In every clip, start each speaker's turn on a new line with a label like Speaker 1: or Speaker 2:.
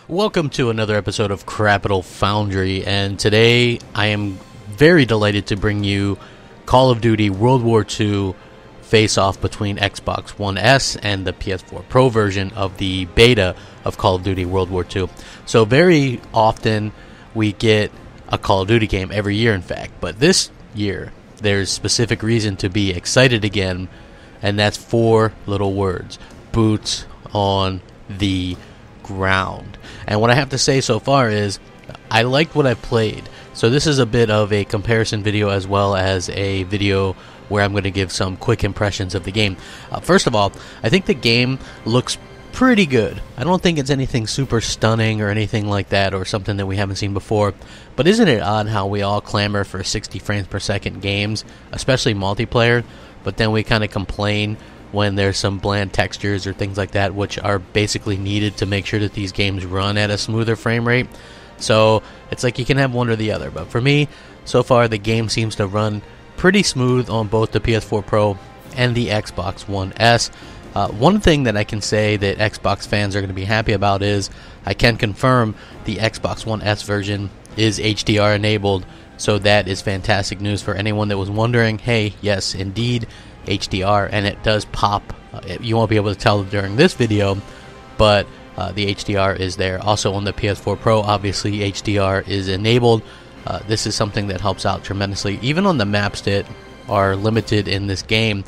Speaker 1: Welcome to another episode of Crapital Foundry, and today I am very delighted to bring you Call of Duty World War II face-off between Xbox One S and the PS4 Pro version of the beta of Call of Duty World War II. So very often we get a Call of Duty game, every year in fact, but this year there's specific reason to be excited again, and that's four little words: boots on the ground. And what I have to say so far is I liked what I played. So this is a bit of a comparison video as well as a video where I'm going to give some quick impressions of the game. First of all, I think the game looks pretty good. I don't think it's anything super stunning or anything like that, or something that we haven't seen before. But isn't it odd how we all clamor for 60 frames per second games, especially multiplayer, but then we kind of complain when there's some bland textures or things like that, which are basically needed to make sure that these games run at a smoother frame rate. So it's like you can have one or the other. But for me, so far the game seems to run pretty smooth on both the PS4 Pro and the Xbox One S. One thing that I can say that Xbox fans are going to be happy about is I can confirm the Xbox One S version is HDR enabled. So that is fantastic news for anyone that was wondering. Hey, yes, indeed, HDR, and it does pop. You won't be able to tell during this video, but the HDR is there. Also on the PS4 Pro, obviously HDR is enabled. This is something that helps out tremendously. Even on the maps that are limited in this game,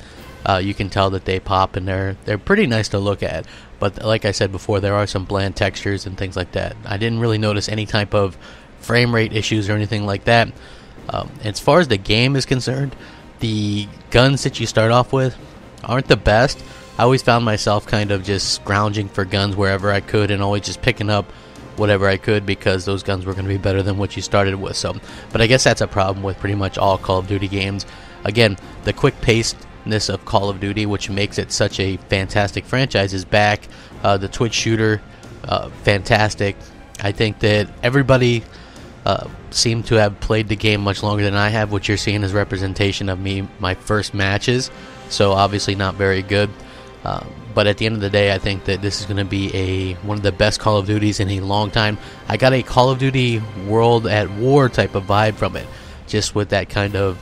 Speaker 1: you can tell that they pop, and they're pretty nice to look at. But like I said before, there are some bland textures and things like that. I didn't really notice any type of frame rate issues or anything like that. As far as the game is concerned, the guns that you start off with aren't the best. I always found myself kind of just scrounging for guns wherever I could and always just picking up whatever I could because those guns were going to be better than what you started with. So, but I guess that's a problem with pretty much all Call of Duty games. Again, the quick pacedness of Call of Duty, which makes it such a fantastic franchise, is back. The Twitch shooter, fantastic. I think that everybody seem to have played the game much longer than I have. What you're seeing is representation of me, my first matches, so obviously not very good. But at the end of the day, I think that this is going to be one of the best Call of Duties in a long time. I got a Call of Duty World at War type of vibe from it, just with that kind of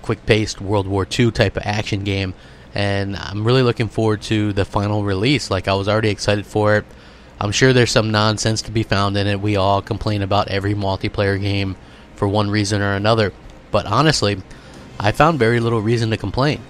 Speaker 1: quick-paced World War II type of action game. And I'm really looking forward to the final release. Like, I was already excited for it. I'm sure there's some nonsense to be found in it. We all complain about every multiplayer game for one reason or another. But honestly, I found very little reason to complain.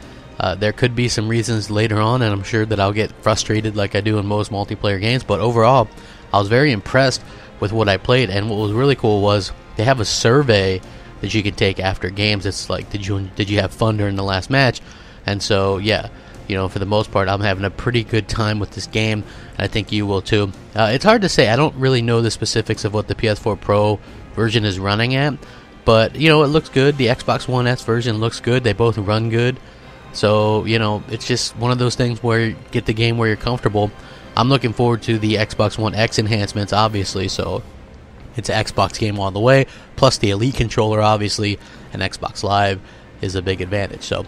Speaker 1: There could be some reasons later on, and I'm sure that I'll get frustrated like I do in most multiplayer games. But overall, I was very impressed with what I played. And what was really cool was they have a survey that you can take after games. It's like, did you have fun during the last match? And so, yeah. You know, for the most part, I'm having a pretty good time with this game, and I think you will too. It's hard to say. I don't really know the specifics of what the PS4 Pro version is running at, but, you know, it looks good. The Xbox One S version looks good. They both run good. So, you know, it's just one of those things where you get the game where you're comfortable. I'm looking forward to the Xbox One X enhancements, obviously, so it's an Xbox game all the way, plus the Elite controller, obviously, and Xbox Live is a big advantage. So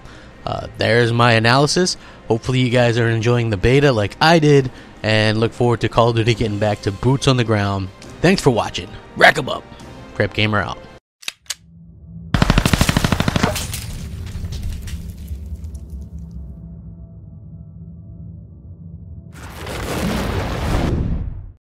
Speaker 1: there's my analysis. Hopefully you guys are enjoying the beta like I did, and look forward to Call of Duty getting back to boots on the ground. Thanks for watching. Rack 'em up. Crapgamer out.